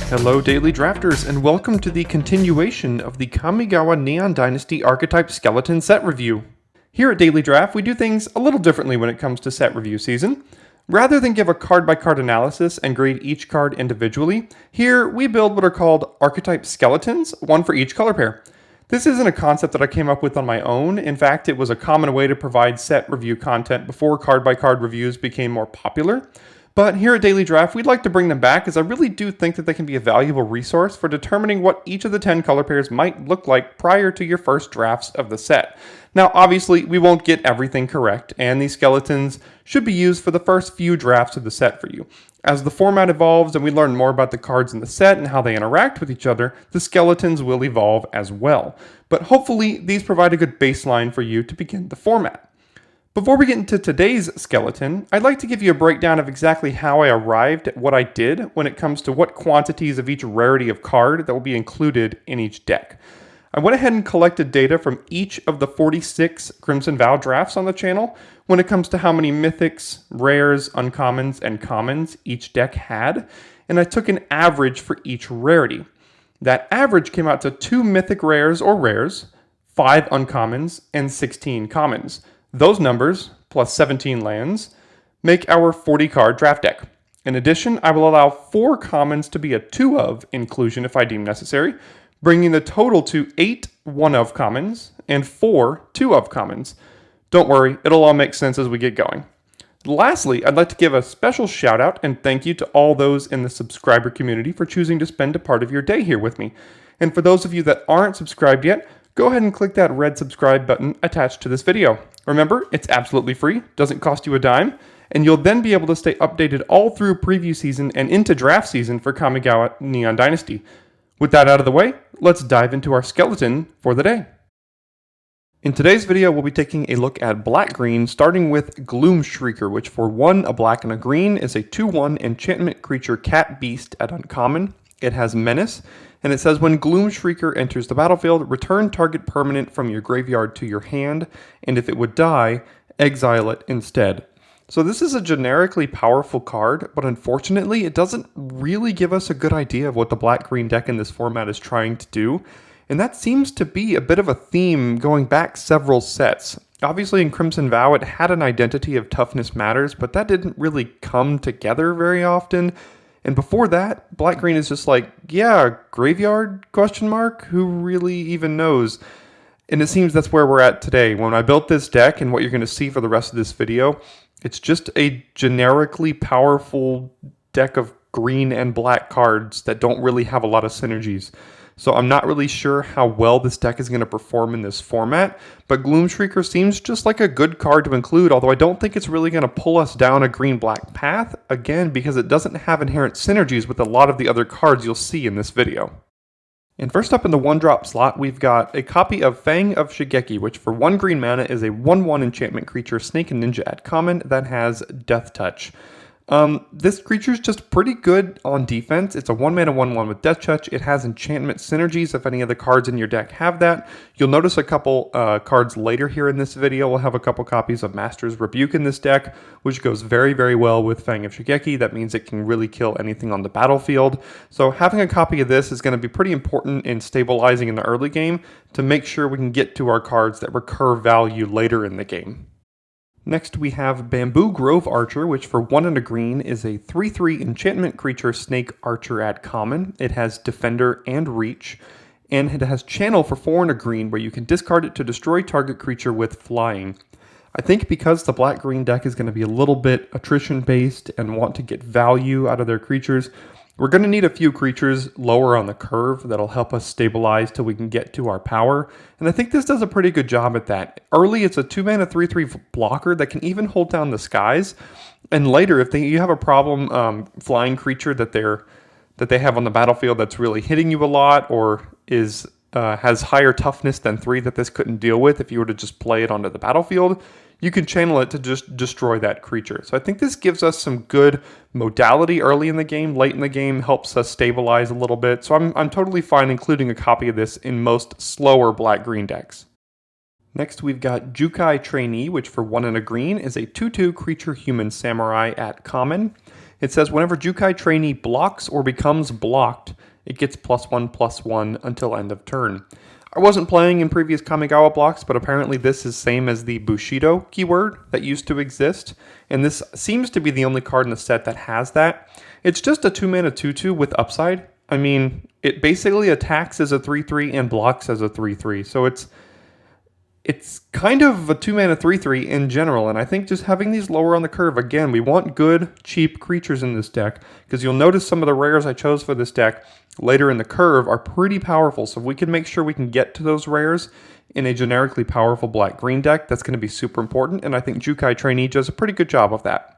Hello Daily Drafters, and welcome to the continuation of the Kamigawa Neon Dynasty Archetype Skeleton set review. Here at Daily Draft, we do things a little differently when it comes to set review season. Rather than give a card-by-card analysis and grade each card individually, here we build what are called Archetype Skeletons, one for each color pair. This isn't a concept that I came up with on my own. In fact, it was a common way to provide set review content before card-by-card reviews became more popular. But here at Daily Draft, we'd like to bring them back as I really do think that they can be a valuable resource for determining what each of the 10 color pairs might look like prior to your first drafts of the set. Now, obviously, we won't get everything correct, and these skeletons should be used for the first few drafts of the set for you. As the format evolves and we learn more about the cards in the set and how they interact with each other, the skeletons will evolve as well. But hopefully, these provide a good baseline for you to begin the format. Before we get into today's skeleton, I'd like to give you a breakdown of exactly how I arrived at what I did when it comes to what quantities of each rarity of card that will be included in each deck. I went ahead and collected data from each of the 46 Crimson Vow drafts on the channel when it comes to how many mythics, rares, uncommons, and commons each deck had, and I took an average for each rarity. That average came out to 2 mythic rares or rares, 5 uncommons, and 16 commons. Those numbers, plus 17 lands, make our 40-card draft deck. In addition, I will allow 4 commons to be a 2-of inclusion if I deem necessary, bringing the total to 8 1-of commons and 4 2-of commons. Don't worry, it'll all make sense as we get going. Lastly, I'd like to give a special shout out and thank you to all those in the subscriber community for choosing to spend a part of your day here with me. And for those of you that aren't subscribed yet, go ahead and click that red subscribe button attached to this video. Remember, it's absolutely free, doesn't cost you a dime, and you'll then be able to stay updated all through preview season and into draft season for Kamigawa Neon Dynasty. With that out of the way, let's dive into our skeleton for the day. In today's video, we'll be taking a look at black-green, starting with Gloomshrieker, which for 1, a black and a green, is a 2/1 enchantment creature cat beast at uncommon. It has menace, and it says when Gloomshrieker enters the battlefield, return target permanent from your graveyard to your hand, and if it would die, exile it instead. So this is a generically powerful card, but unfortunately it doesn't really give us a good idea of what the black-green deck in this format is trying to do, and that seems to be a bit of a theme going back several sets. Obviously in Crimson Vow it had an identity of toughness matters, but that didn't really come together very often. And before that, black-green is just like, yeah, graveyard, question mark? Who really even knows? And it seems that's where we're at today. When I built this deck and what you're going to see for the rest of this video, it's just a generically powerful deck of green and black cards that don't really have a lot of synergies. So I'm not really sure how well this deck is going to perform in this format, but Gloomshrieker seems just like a good card to include, although I don't think it's really going to pull us down a green-black path, again, because it doesn't have inherent synergies with a lot of the other cards you'll see in this video. And first up in the 1-drop slot, we've got a copy of Fang of Shigeki, which for 1 green mana is a 1/1 enchantment creature, snake and ninja at common, that has Death Touch. This creature's just pretty good on defense. It's a 1-mana 1/1 with Death Touch. It has enchantment synergies if any of the cards in your deck have that. You'll notice a couple cards later here in this video. We'll have a couple copies of Master's Rebuke in this deck, which goes very, very well with Fang of Shigeki. That means it can really kill anything on the battlefield. So having a copy of this is going to be pretty important in stabilizing in the early game to make sure we can get to our cards that recur value later in the game. Next we have Bamboo Grove Archer, which for 1 and a green is a 3/3 enchantment creature snake archer at common. It has Defender and Reach, and it has Channel for 4 and a green where you can discard it to destroy target creature with flying. I think because the black-green deck is going to be a little bit attrition-based and want to get value out of their creatures, we're going to need a few creatures lower on the curve that'll help us stabilize till we can get to our power, and I think this does a pretty good job at that. Early, it's a 2-mana 3/3 blocker that can even hold down the skies, and later, if you have a problem flying creature that they have on the battlefield that's really hitting you a lot, or has higher toughness than 3 that this couldn't deal with if you were to just play it onto the battlefield, you can channel it to just destroy that creature. So I think this gives us some good modality early in the game. Late in the game helps us stabilize a little bit. So I'm totally fine including a copy of this in most slower black-green decks. Next we've got Jukai Trainee, which for 1 and a green is a 2/2 creature human samurai at common. It says whenever Jukai Trainee blocks or becomes blocked, it gets +1/+1 until end of turn. I wasn't playing in previous Kamigawa blocks, but apparently this is same as the Bushido keyword that used to exist, and this seems to be the only card in the set that has that. It's just a 2-mana 2/2 with upside. I mean, it basically attacks as a 3/3 and blocks as a 3/3, so it's kind of a 2-mana 3/3 in general, and I think just having these lower on the curve, again, we want good, cheap creatures in this deck, because you'll notice some of the rares I chose for this deck later in the curve are pretty powerful, so if we can make sure we can get to those rares in a generically powerful black-green deck, that's going to be super important, and I think Jukai Trainee does a pretty good job of that.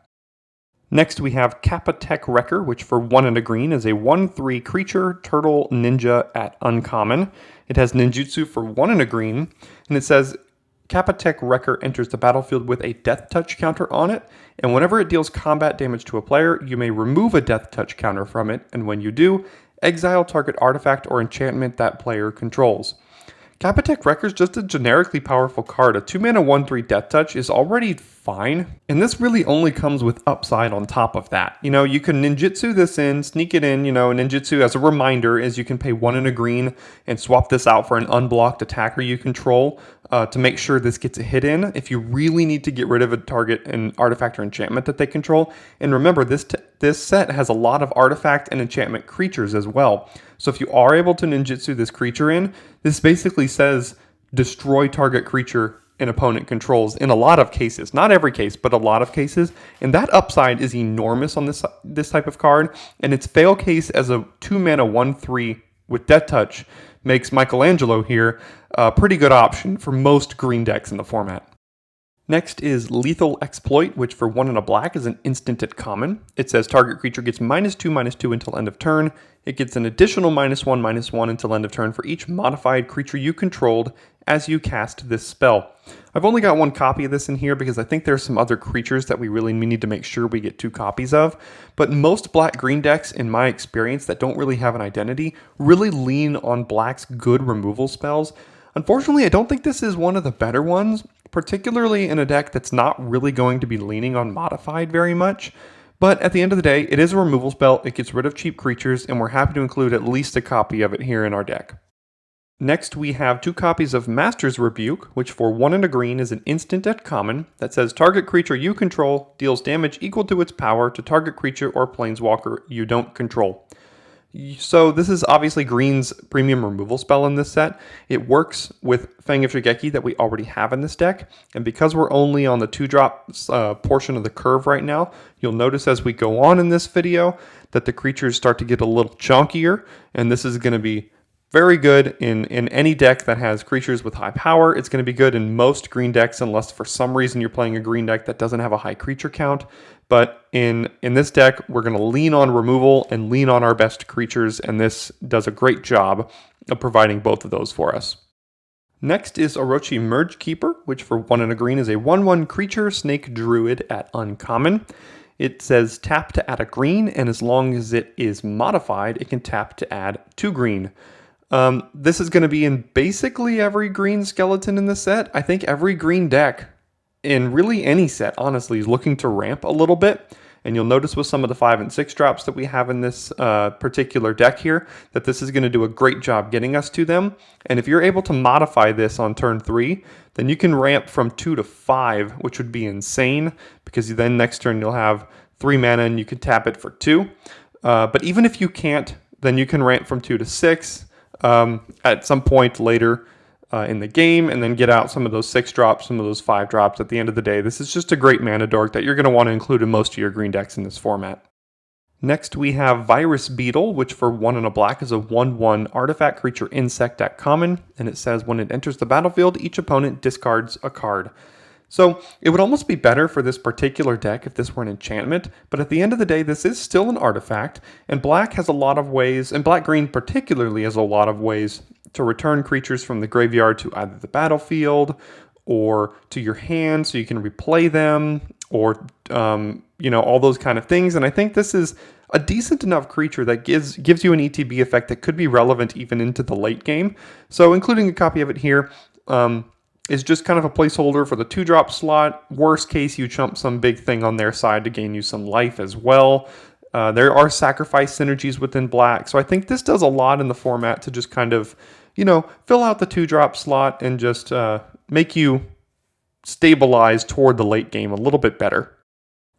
Next we have Kappa Tech-Wrecker, which for 1 and a green is a 1/3 creature, turtle, ninja at uncommon. It has ninjutsu for 1 and a green, and it says Kappa Tech-Wrecker enters the battlefield with a death touch counter on it, and whenever it deals combat damage to a player, you may remove a death touch counter from it, and when you do, exile target artifact or enchantment that player controls. Kappa Tech-Wrecker is just a generically powerful card. A 2-mana 1/3 death touch is already fine, and this really only comes with upside on top of that. You know, you can ninjutsu this in, sneak it in, ninjutsu as a reminder is you can pay 1 and a green and swap this out for an unblocked attacker you control to make sure this gets a hit in if you really need to get rid of a target and artifact or enchantment that they control. And remember, this set has a lot of artifact and enchantment creatures as well. So if you are able to ninjutsu this creature in, this basically says destroy target creature an opponent controls in a lot of cases. Not every case, but a lot of cases. And that upside is enormous on this type of card. And its fail case as a 2-mana 1/3 with Death Touch makes Michelangelo here a pretty good option for most green decks in the format. Next is Lethal Exploit, which for 1 and a black is an instant at common. It says target creature gets -2/-2 until end of turn. It gets an additional -1/-1 until end of turn for each modified creature you controlled as you cast this spell. I've only got 1 copy of this in here because I think there's some other creatures that we really need to make sure we get 2 copies of. But most black-green decks, in my experience, that don't really have an identity, really lean on black's good removal spells. Unfortunately, I don't think this is one of the better ones, particularly in a deck that's not really going to be leaning on modified very much. But at the end of the day, it is a removal spell, it gets rid of cheap creatures, and we're happy to include at least a copy of it here in our deck. Next, we have 2 copies of Master's Rebuke, which for 1 and a green is an instant at common that says target creature you control deals damage equal to its power to target creature or planeswalker you don't control. So this is obviously green's premium removal spell in this set. It works with Fang of Shigeki that we already have in this deck, and because we're only on the 2-drop portion of the curve right now, you'll notice as we go on in this video that the creatures start to get a little chunkier, and this is going to be very good in any deck that has creatures with high power. It's going to be good in most green decks unless for some reason you're playing a green deck that doesn't have a high creature count. But in this deck, we're going to lean on removal and lean on our best creatures, and this does a great job of providing both of those for us. Next is Orochi Merge-Keeper, which for 1 and a green is a 1/1 creature snake druid at uncommon. It says tap to add a green, and as long as it is modified, it can tap to add 2 green. This is going to be in basically every green skeleton in the set. I think every green deck in really any set, honestly, is looking to ramp a little bit. And you'll notice with some of the 5 and 6 drops that we have in this particular deck here, that this is going to do a great job getting us to them. And if you're able to modify this on turn 3, then you can ramp from 2 to 5, which would be insane, because then next turn you'll have 3 mana and you can tap it for 2. But even if you can't, then you can ramp from 2 to 6 at some point later in the game, and then get out some of those 6 drops, some of those 5 drops at the end of the day. This is just a great mana dork that you're going to want to include in most of your green decks in this format. Next we have Virus Beetle, which for 1 and a black is a 1/1 artifact creature insect at common, and it says when it enters the battlefield, each opponent discards a card. So it would almost be better for this particular deck if this were an enchantment, but at the end of the day, this is still an artifact, and black has a lot of ways, and black-green particularly has a lot of ways to return creatures from the graveyard to either the battlefield or to your hand so you can replay them, or all those kind of things. And I think this is a decent enough creature that gives you an ETB effect that could be relevant even into the late game. So including a copy of it here is just kind of a placeholder for the 2-drop slot. Worst case, you chump some big thing on their side to gain you some life as well. There are sacrifice synergies within black, so I think this does a lot in the format to just kind of, fill out the 2-drop slot and just make you stabilize toward the late game a little bit better.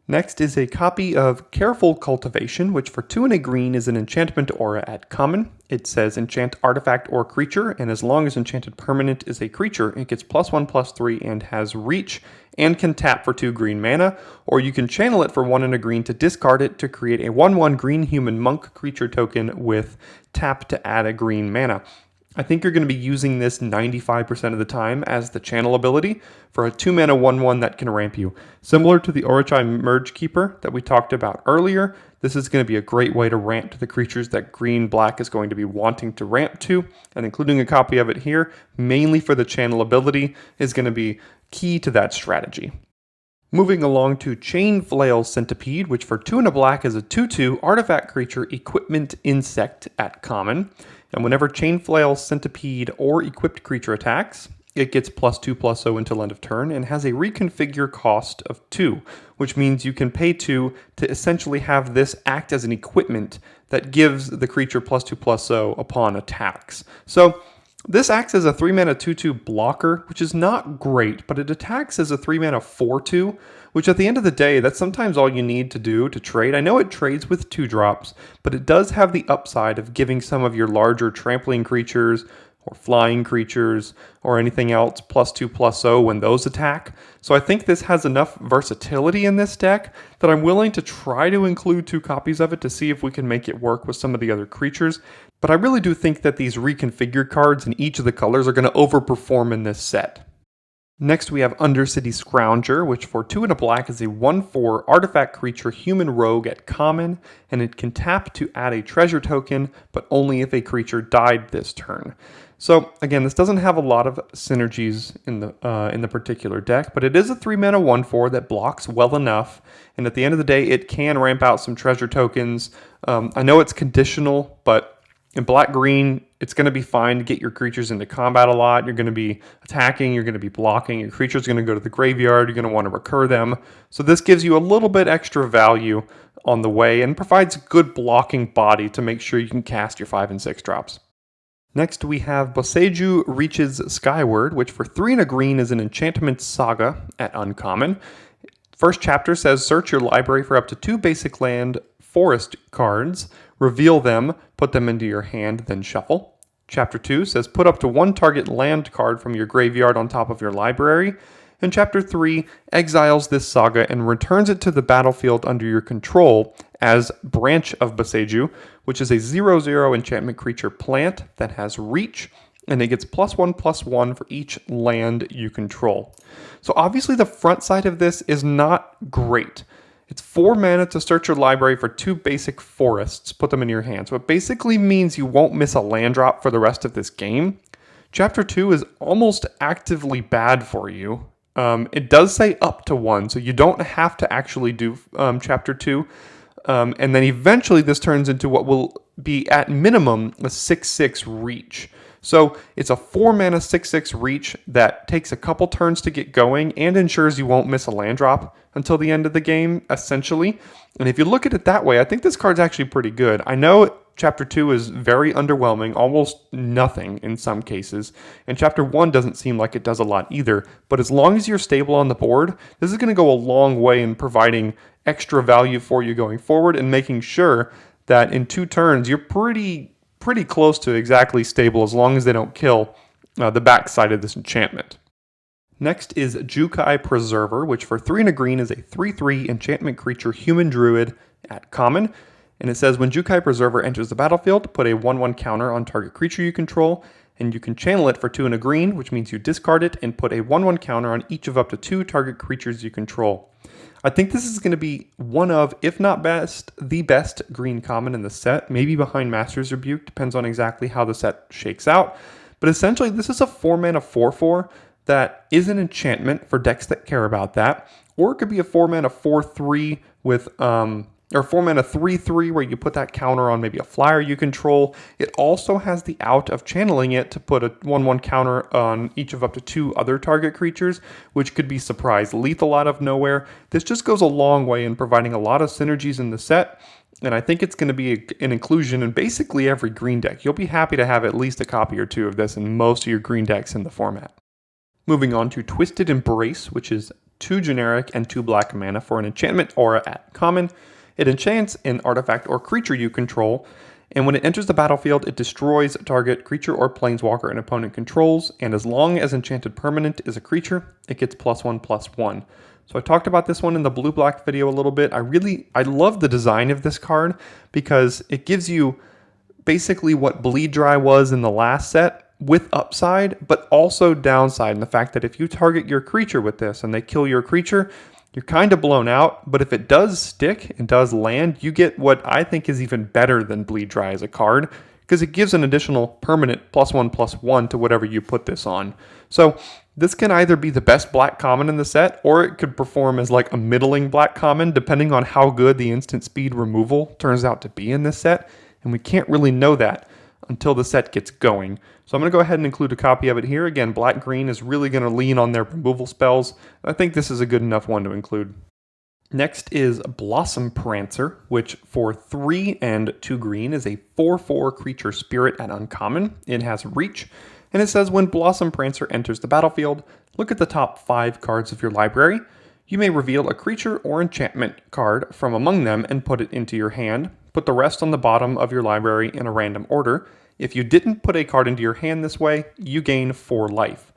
Next is a copy of Careful Cultivation, which for 2 and a green is an enchantment aura at common. It says enchant artifact or creature, and as long as enchanted permanent is a creature, it gets +1/+3 and has reach, and can tap for 2 green mana, or you can channel it for 1 and a green to discard it to create a 1/1 green human monk creature token with tap to add a green mana. I think you're going to be using this 95% of the time as the channel ability for a 2-mana 1/1 that can ramp you. Similar to the Orochi Merge-Keeper that we talked about earlier, this is going to be a great way to ramp to the creatures that green-black is going to be wanting to ramp to, and including a copy of it here, mainly for the channel ability, is going to be key to that strategy. Moving along to Chainflail Centipede, which for 2 and a black is a 2/2 artifact creature equipment insect at common. And whenever Chainflail Centipede or equipped creature attacks, it gets +2/+0 until end of turn and has a reconfigure cost of 2, which means you can pay 2 to essentially have this act as an equipment that gives the creature +2/+0 upon attacks. So this acts as a 3-mana 2/2 blocker, which is not great, but it attacks as a 3-mana 4/2, which at the end of the day, that's sometimes all you need to do to trade. I know it trades with 2-drops, but it does have the upside of giving some of your larger trampling creatures or flying creatures or anything else +2/+0 when those attack. So I think this has enough versatility in this deck that I'm willing to try to include 2 copies of it to see if we can make it work with some of the other creatures. But I really do think that these reconfigured cards in each of the colors are going to overperform in this set. Next we have Undercity Scrounger, which for 2 and a black is a 1/4 artifact creature human rogue at common, and it can tap to add a treasure token, but only if a creature died this turn. So again, this doesn't have a lot of synergies in the particular deck, but it is a 3-mana 1/4 that blocks well enough, and at the end of the day, it can ramp out some treasure tokens. I know it's conditional, but in black-green, it's going to be fine to get your creatures into combat a lot. You're going to be attacking, you're going to be blocking, your creature's going to go to the graveyard, you're going to want to recur them. So this gives you a little bit extra value on the way and provides good blocking body to make sure you can cast your 5 and 6 drops. Next we have Boseiju Reaches Skyward, which for 3 and a green is an enchantment saga at uncommon. First chapter says search your library for up to 2 basic land forest cards, reveal them, put them into your hand, then shuffle. Chapter 2 says put up to 1 target land card from your graveyard on top of your library. And Chapter 3 exiles this saga and returns it to the battlefield under your control as Branch of Boseiju, which is a 0/0 enchantment creature plant that has reach, and it gets +1/+1 for each land you control. So obviously the front side of this is not great. It's 4 mana to search your library for 2 basic forests, put them in your hand. So it basically means you won't miss a land drop for the rest of this game. Chapter 2 is almost actively bad for you. It does say up to 1, so you don't have to actually do Chapter 2. And then eventually this turns into what will be at minimum a 6/6 reach. So it's a 4 mana 6/6 reach that takes a couple turns to get going and ensures you won't miss a land drop until the end of the game, essentially. And if you look at it that way, I think this card's actually pretty good. I know Chapter 2 is very underwhelming, almost nothing in some cases, and Chapter 1 doesn't seem like it does a lot either, but as long as you're stable on the board, this is going to go a long way in providing extra value for you going forward and making sure that in 2 turns you're pretty close to exactly stable as long as they don't kill the backside of this enchantment. Next is Jukai Preserver, which for 3 and a green is a 3/3 enchantment creature human druid at common. And it says when Jukai Preserver enters the battlefield, put a 1/1 counter on target creature you control, and you can channel it for 2 and a green, which means you discard it and put a 1/1 counter on each of up to 2 target creatures you control. I think this is going to be one of, if not best, the best green common in the set, maybe behind Master's Rebuke, depends on exactly how the set shakes out. But essentially, this is a 4 mana 4/4 that is an enchantment for decks that care about that, or it could be a 4 mana 4/3 with or 4 mana 3/3 where you put that counter on maybe a flyer you control. It also has the out of channeling it to put a 1/1 counter on each of up to 2 other target creatures, which could be surprise lethal out of nowhere. This just goes a long way in providing a lot of synergies in the set, and I think it's going to be an inclusion in basically every green deck. You'll be happy to have at least a copy or two of this in most of your green decks in the format. Moving on to Twisted Embrace, which is 2 generic and 2 black mana for an enchantment aura at common. It enchants an artifact or creature you control, and when it enters the battlefield, it destroys a target creature or planeswalker an opponent controls, and as long as enchanted permanent is a creature, it gets +1/+1. So I talked about this one in the blue-black video a little bit. I love the design of this card because it gives you basically what Bleed Dry was in the last set with upside, but also downside in the fact that if you target your creature with this and they kill your creature, you're kind of blown out, but if it does stick and does land, you get what I think is even better than Bleed Dry as a card, because it gives an additional permanent +1/+1 to whatever you put this on. So this can either be the best black common in the set, or it could perform as like a middling black common, depending on how good the instant speed removal turns out to be in this set, and we can't really know that until the set gets going. So I'm going to go ahead and include a copy of it here. Again, black-green is really going to lean on their removal spells. I think this is a good enough one to include. Next is Blossom Prancer, which for 3 and 2 green is a 4/4 creature spirit at uncommon. It has reach, and it says when Blossom Prancer enters the battlefield, look at the top 5 cards of your library. You may reveal a creature or enchantment card from among them and put it into your hand. Put the rest on the bottom of your library in a random order. If you didn't put a card into your hand this way, you gain 4 life.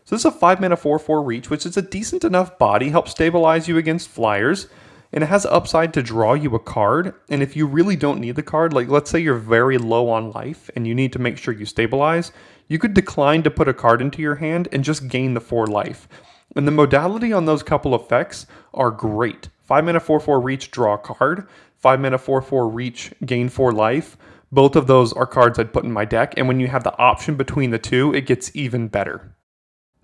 So this is a 5 mana 4/4 reach, which is a decent enough body, helps stabilize you against flyers, and it has upside to draw you a card. And if you really don't need the card, like let's say you're very low on life and you need to make sure you stabilize, you could decline to put a card into your hand and just gain the 4 life. And the modality on those couple effects are great. 5 mana 4/4 reach, draw a card. 5 mana 4/4 reach, gain 4 life. Both of those are cards I'd put in my deck, and when you have the option between the two, it gets even better.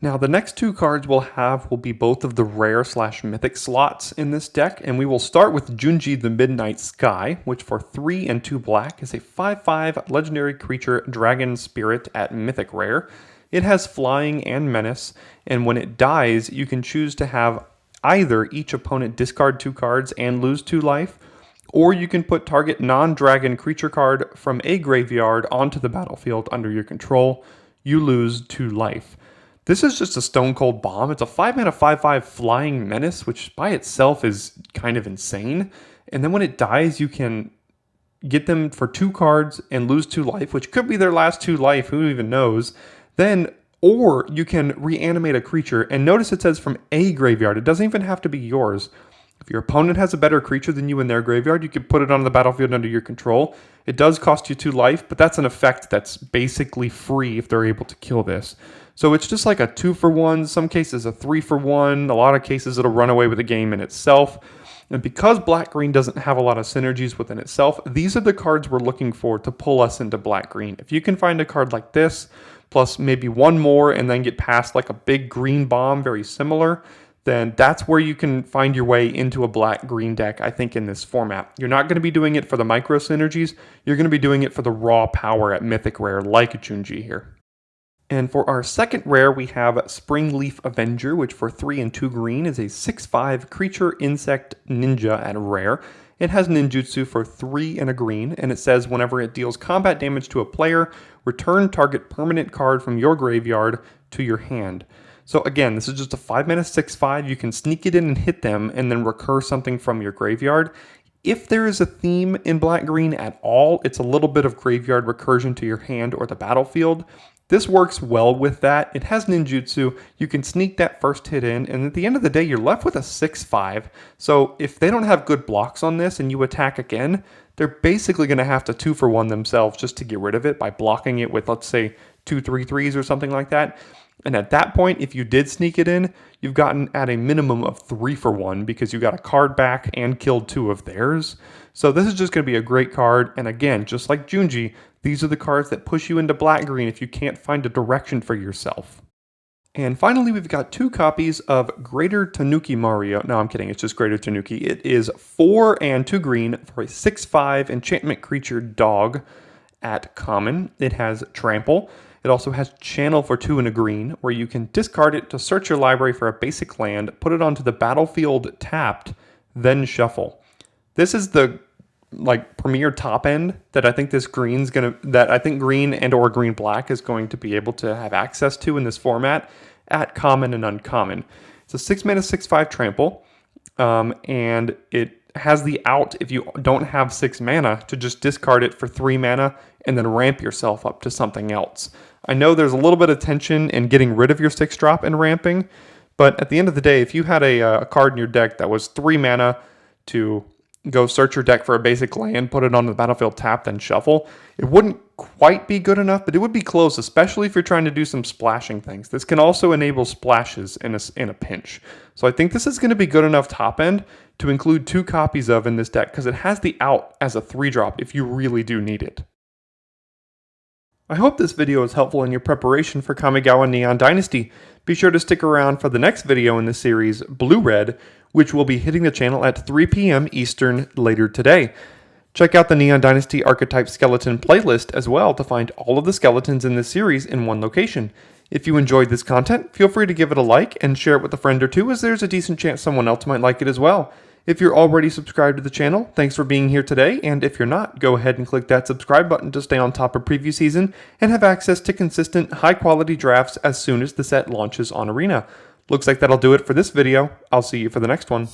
Now, the next 2 cards we'll have will be both of the rare/mythic slots in this deck, and we will start with Junji the Midnight Sky, which for 3 and 2 black is a 5/5 legendary creature dragon spirit at mythic rare. It has flying and menace, and when it dies, you can choose to have either each opponent discard 2 cards and lose 2 life, or you can put target non-dragon creature card from a graveyard onto the battlefield under your control. You lose 2 life. This is just a stone cold bomb. It's a 5 mana 5/5 flying menace, which by itself is kind of insane. And then when it dies, you can get them for 2 cards and lose 2 life, which could be their last 2 life, who even knows. Then, or you can reanimate a creature, and notice it says from a graveyard. It doesn't even have to be yours. If your opponent has a better creature than you in their graveyard, you can put it on the battlefield under your control. It does cost you 2 life, but that's an effect that's basically free if they're able to kill this. So it's just like a 2-for-1, some cases a 3-for-1, a lot of cases it'll run away with the game in itself. And because black-green doesn't have a lot of synergies within itself, these are the cards we're looking for to pull us into black-green. If you can find a card like this, plus maybe one more, and then get past like a big green bomb very similar, then that's where you can find your way into a black-green deck, I think, in this format. You're not going to be doing it for the micro synergies, you're going to be doing it for the raw power at mythic rare, like Junji here. And for our second rare, we have Spring-Leaf Avenger, which for 3 and 2 green is a 6/5 creature insect ninja at rare. It has ninjutsu for 3 and a green, and it says whenever it deals combat damage to a player, return target permanent card from your graveyard to your hand. So again, this is just a 5 mana 6/5. You can sneak it in and hit them, and then recur something from your graveyard. If there is a theme in black-green at all, it's a little bit of graveyard recursion to your hand or the battlefield. This works well with that. It has ninjutsu. You can sneak that first hit in, and at the end of the day, you're left with a 6/5. So if they don't have good blocks on this and you attack again, they're basically going to have to 2-for-1 themselves just to get rid of it by blocking it with, let's say, 2 3/3s or something like that. And at that point, if you did sneak it in, you've gotten at a minimum of 3-for-1 because you got a card back and killed 2 of theirs. So this is just going to be a great card. And again, just like Junji, these are the cards that push you into black-green if you can't find a direction for yourself. And finally, we've got 2 copies of Greater Tanuki Mario. No, I'm kidding. It's just Greater Tanuki. It is 4 and 2 green for a 6/5 enchantment creature dog at common. It has trample. It also has channel for 2 and a green, where you can discard it to search your library for a basic land, put it onto the battlefield tapped, then shuffle. This is the like premier top end that I think green and or green black is going to be able to have access to in this format at common and uncommon. It's a 6 mana 6/5 trample, and it has the out if you don't have 6 mana to just discard it for 3 mana and then ramp yourself up to something else. I know there's a little bit of tension in getting rid of your 6-drop and ramping, but at the end of the day, if you had a card in your deck that was 3 mana to go search your deck for a basic land, put it on the battlefield tapped, then shuffle, it wouldn't quite be good enough, but it would be close, especially if you're trying to do some splashing things. This can also enable splashes in a pinch. So I think this is going to be good enough top end to include 2 copies of in this deck, because it has the out as a 3-drop if you really do need it. I hope this video is helpful in your preparation for Kamigawa Neon Dynasty. Be sure to stick around for the next video in the series, Blue Red, which will be hitting the channel at 3 p.m. Eastern later today. Check out the Neon Dynasty Archetype Skeleton playlist as well to find all of the skeletons in this series in one location. If you enjoyed this content, feel free to give it a like and share it with a friend or two, as there's a decent chance someone else might like it as well. If you're already subscribed to the channel, thanks for being here today, and if you're not, go ahead and click that subscribe button to stay on top of preview season and have access to consistent, high-quality drafts as soon as the set launches on Arena. Looks like that'll do it for this video. I'll see you for the next one.